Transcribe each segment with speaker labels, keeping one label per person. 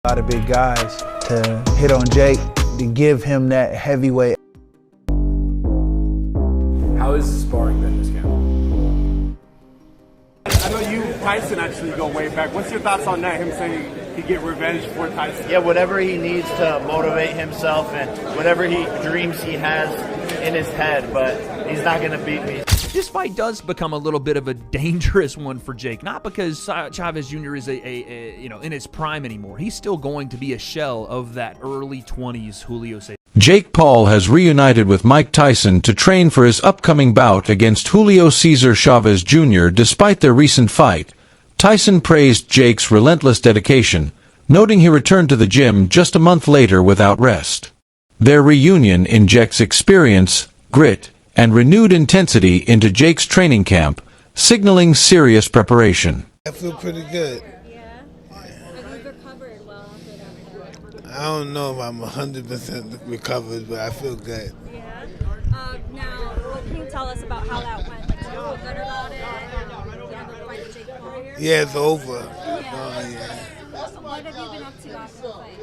Speaker 1: A lot of big guys to hit on Jake, to give him that heavyweight.
Speaker 2: How is sparring been this camp? I know you, Tyson, actually go way back. What's your thoughts on that? Him saying he'd get revenge for Tyson?
Speaker 3: Yeah, whatever he needs to motivate himself and whatever dreams he has in his head, but he's not going to beat me.
Speaker 4: This fight does become a little bit of a dangerous one for Jake, not because Chavez Jr. is in his prime anymore. He's still going to be a shell of that early 20s Julio Cesar.
Speaker 5: Jake Paul has reunited with Mike Tyson to train for his upcoming bout against Julio Cesar Chavez Jr. Despite their recent fight, Tyson praised Jake's relentless dedication, noting he returned to the gym just a month later without rest. Their reunion injects experience, grit, and renewed intensity into Jake's training camp, signaling serious preparation.
Speaker 6: I feel pretty good.
Speaker 7: Yeah? Have you recovered well after that?
Speaker 6: I don't know if I'm 100% recovered, but I feel good.
Speaker 7: Yeah? Now, what can you tell us about how that went? Do you feel good about it? You have a fight with Jake Paul?
Speaker 6: Yeah, it's over.
Speaker 7: Yeah.
Speaker 6: Oh, yeah.
Speaker 7: What have you been up to after the fight?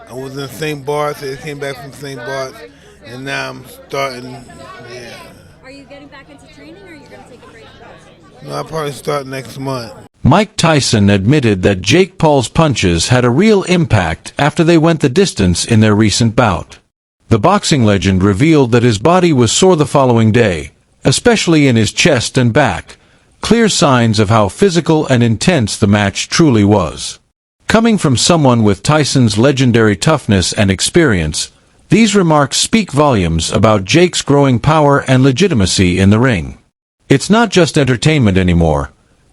Speaker 6: I was in St. Bart's. I came back from St. Bart's, and now I'm starting. Yeah.
Speaker 7: Are you getting back into training, or are you going to take a break for that?
Speaker 6: No, I'll probably start next month.
Speaker 5: Mike Tyson admitted that Jake Paul's punches had a real impact after they went the distance in their recent bout. The boxing legend revealed that his body was sore the following day, especially in his chest and back, clear signs of how physical and intense the match truly was. Coming from someone with Tyson's legendary toughness and experience, these remarks speak volumes about Jake's growing power and legitimacy in the ring. It's not just entertainment anymore.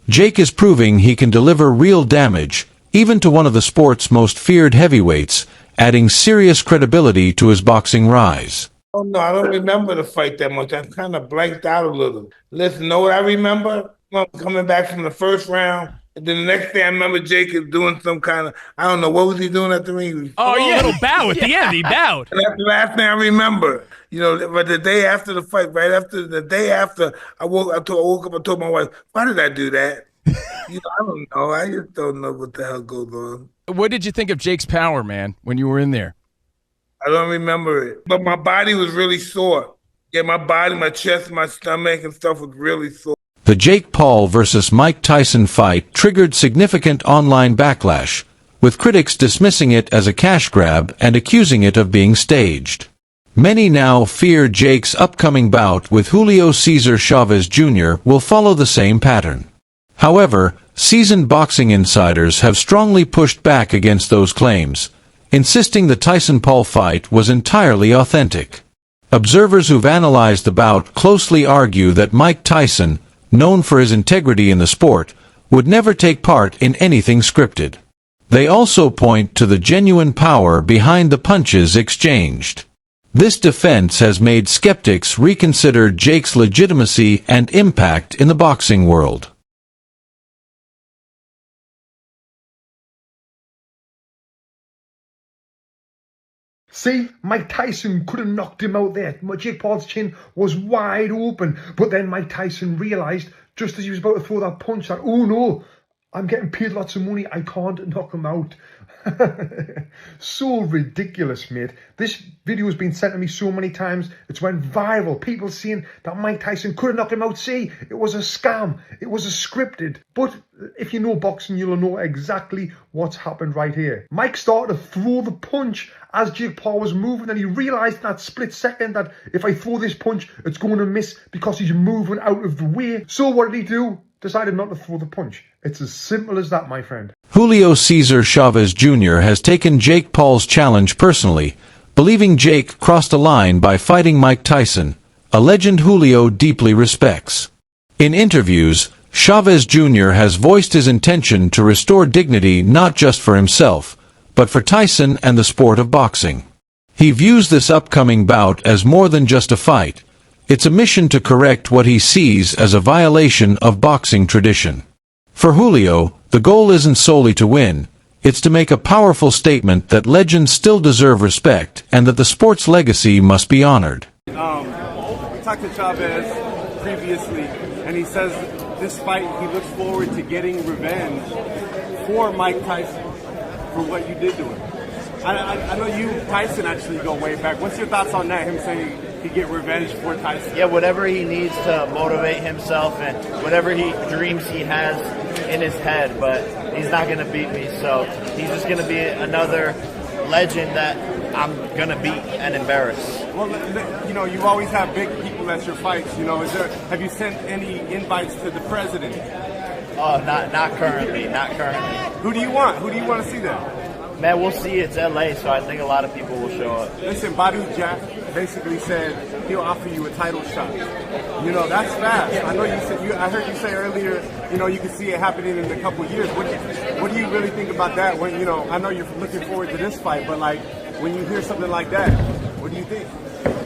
Speaker 5: Jake is proving he can deliver real damage, even to one of the sport's most feared heavyweights, adding serious credibility to his boxing rise.
Speaker 6: Oh, no, I don't remember the fight that much. I kind of blanked out a little. Listen, know what I remember? Coming back from the first round. And then the next day, I remember Jake is doing some kind of, I don't know, what was he doing at the ring?
Speaker 8: Oh, yeah, a little bow at the end. He bowed.
Speaker 6: And that's the last thing I remember. You know, but the day after the fight, the day after, I woke up, I told my wife, why did I do that? You know, I don't know. I just don't know what the hell goes on.
Speaker 8: What did you think of Jake's power, man, when you were in there?
Speaker 6: I don't remember it. But my body was really sore. Yeah, my body, my chest, my stomach and stuff was really sore.
Speaker 5: The Jake Paul versus Mike Tyson fight triggered significant online backlash, with critics dismissing it as a cash grab and accusing it of being staged. Many now fear Jake's upcoming bout with Julio Cesar Chavez Jr. will follow the same pattern. However, seasoned boxing insiders have strongly pushed back against those claims, insisting the Tyson-Paul fight was entirely authentic. Observers who've analyzed the bout closely argue that Mike Tyson, known for his integrity in the sport, would never take part in anything scripted. They also point to the genuine power behind the punches exchanged. This defense has made skeptics reconsider Jake's legitimacy and impact in the boxing world.
Speaker 9: See, Mike Tyson could have knocked him out there. Jake Paul's chin was wide open. But then Mike Tyson realised, just as he was about to throw that punch, that, oh no, I'm getting paid lots of money. I can't knock him out. So ridiculous, mate. This video has been sent to me so many times. It's went viral. People saying that Mike Tyson could have knocked him out. See, it was a scam. It was a scripted. But if you know boxing, you'll know exactly what's happened right here. Mike started to throw the punch as Jake Paul was moving, and he realised in that split second that if I throw this punch, it's going to miss because he's moving out of the way. So what did he do? Decided not to throw the punch. It's as simple as that, my friend.
Speaker 5: Julio Cesar Chavez Jr. has taken Jake Paul's challenge personally, believing Jake crossed a line by fighting Mike Tyson, a legend Julio deeply respects. In interviews, Chavez Jr. has voiced his intention to restore dignity not just for himself, but for Tyson and the sport of boxing. He views this upcoming bout as more than just a fight. It's a mission to correct what he sees as a violation of boxing tradition. For Julio, the goal isn't solely to win, it's to make a powerful statement that legends still deserve respect and that the sport's legacy must be honored.
Speaker 2: We talked to Chavez previously, and he says this fight, he looks forward to getting revenge for Mike Tyson for what you did to him. I know you, Tyson, actually go way back. What's your thoughts on that? Him saying he'd get revenge for Tyson.
Speaker 3: Yeah, whatever he needs to motivate himself and whatever he dreams he has in his head, but he's not going to beat me. So he's just going to be another legend that I'm going to beat and embarrass.
Speaker 2: Well, you know, you always have big people at your fights. You know, have you sent any invites to the president?
Speaker 3: Oh, not currently. Not currently.
Speaker 2: Who do you want? Who do you want to see there?
Speaker 3: Man, we'll see. It's LA, so I think a lot of people will show up.
Speaker 2: Listen, Badu Jack basically said he'll offer you a title shot. You know, that's fast. I know you said. I heard you say earlier. You know, you can see it happening in a couple years. What do you really think about that? When you know, I know you're looking forward to this fight, but like when you hear something like that, what do you think?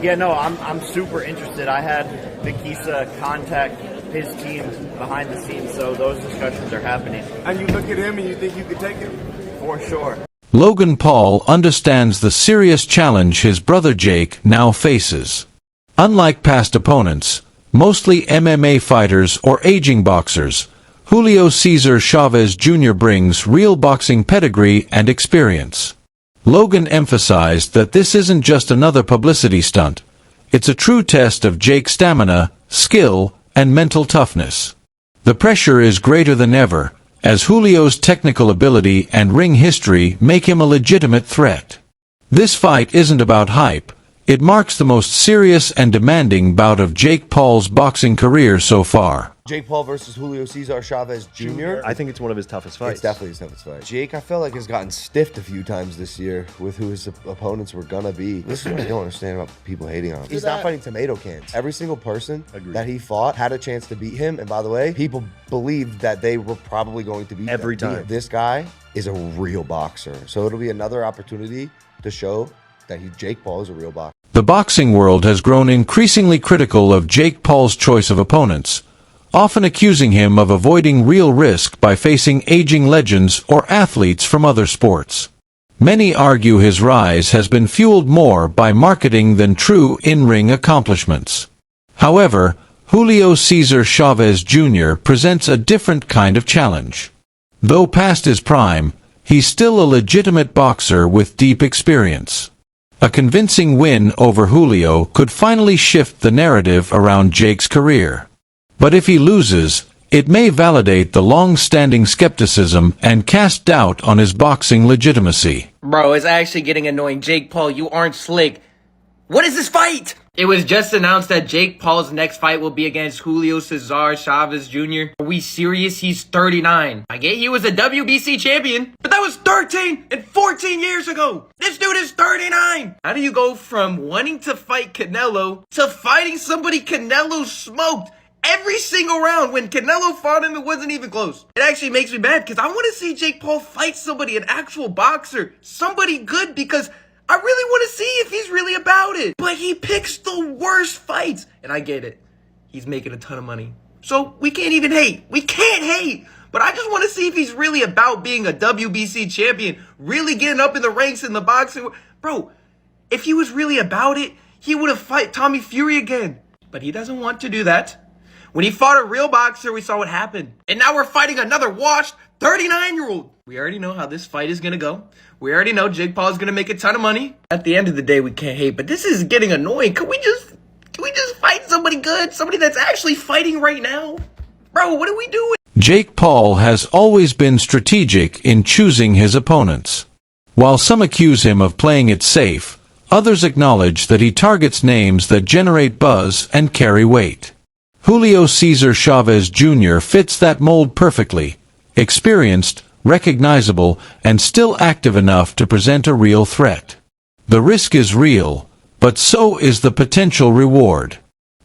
Speaker 3: Yeah, no, I'm super interested. I had Nikisa contact his team behind the scenes, so those discussions are happening.
Speaker 2: And you look at him and you think you could take him?
Speaker 3: For sure.
Speaker 5: Logan Paul understands the serious challenge his brother Jake now faces. Unlike past opponents, mostly MMA fighters or aging boxers, Julio Cesar Chavez Jr. brings real boxing pedigree and experience. Logan emphasized that this isn't just another publicity stunt. It's a true test of Jake's stamina, skill, and mental toughness. The pressure is greater than ever, as Julio's technical ability and ring history make him a legitimate threat. This fight isn't about hype. It marks the most serious and demanding bout of Jake Paul's boxing career so far.
Speaker 10: Jake Paul versus Julio Cesar Chavez Jr.
Speaker 11: I think it's one of his toughest fights.
Speaker 10: It's definitely his toughest fight. Jake, I feel like, has gotten stiffed a few times this year with who his opponents were gonna be. This is what I don't understand about people hating on him. He's not fighting tomato cans. Every single person that he fought had a chance to beat him, and by the way, people believed that they were probably going to beat
Speaker 11: every time.
Speaker 10: This guy is a real boxer, so it'll be another opportunity to show that Jake Paul is a real boxer.
Speaker 5: The boxing world has grown increasingly critical of Jake Paul's choice of opponents, often accusing him of avoiding real risk by facing aging legends or athletes from other sports. Many argue his rise has been fueled more by marketing than true in-ring accomplishments. However, Julio Cesar Chavez Jr. presents a different kind of challenge. Though past his prime, he's still a legitimate boxer with deep experience. A convincing win over Julio could finally shift the narrative around Jake's career. But if he loses, it may validate the long-standing skepticism and cast doubt on his boxing legitimacy.
Speaker 12: Bro, it's actually getting annoying. Jake Paul, you aren't slick. What is this fight? It was just announced that Jake Paul's next fight will be against Julio Cesar Chavez Jr. Are we serious? He's 39. I get he was a WBC champion, but that was 13 and 14 years ago. This dude is 39. How do you go from wanting to fight Canelo to fighting somebody Canelo smoked every single round when Canelo fought him? It wasn't even close. It actually makes me mad because I want to see Jake Paul fight somebody, an actual boxer, somebody good, because I really want to see if he's really about it. But he picks the worst fights. And I get it. He's making a ton of money. So we can't even hate. We can't hate. But I just want to see if he's really about being a WBC champion, really getting up in the ranks in the boxing. Bro, if he was really about it, he would have fought Tommy Fury again. But he doesn't want to do that. When he fought a real boxer, we saw what happened. And now we're fighting another washed 39-year-old. We already know how this fight is going to go. We already know Jake Paul is going to make a ton of money. At the end of the day, we can't hate, but this is getting annoying. Can we just fight somebody good? Somebody that's actually fighting right now? Bro, what are we doing?
Speaker 5: Jake Paul has always been strategic in choosing his opponents. While some accuse him of playing it safe, others acknowledge that he targets names that generate buzz and carry weight. Julio Cesar Chavez Jr. fits that mold perfectly. Experienced, recognizable, and still active enough to present a real threat. The risk is real, but so is the potential reward.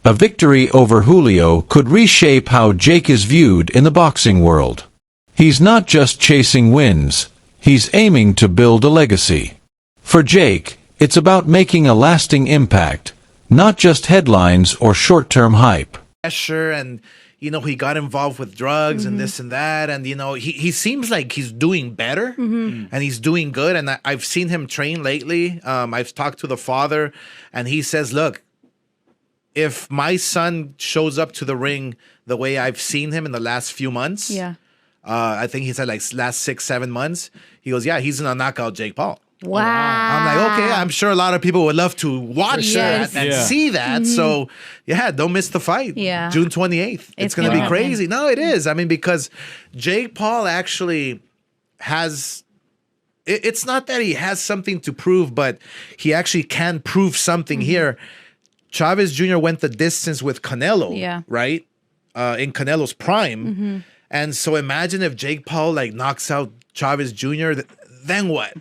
Speaker 5: A victory over Julio could reshape how Jake is viewed in the boxing world. He's not just chasing wins, he's aiming to build a legacy. For Jake, it's about making a lasting impact, not just headlines or short-term hype.
Speaker 13: Pressure, and he got involved with drugs and this and that, and he seems like he's doing better and he's doing good, and I've seen him train lately. I've talked to the father, and he says, look, if my son shows up to the ring the way I've seen him in the last few months, I think he said like last 6-7 months. He goes, yeah, he's gonna knock out Jake Paul.
Speaker 11: Wow.
Speaker 13: I'm like, okay, I'm sure a lot of people would love to watch that and see that. So, yeah, don't miss the fight.
Speaker 11: Yeah.
Speaker 13: June 28th. It's going to be crazy. No, it is. I mean, because Jake Paul actually has... It's not that he has something to prove, but he actually can prove something here. Chavez Jr. went the distance with Canelo, right? In Canelo's prime. And so imagine if Jake Paul like knocks out Chavez Jr., then what?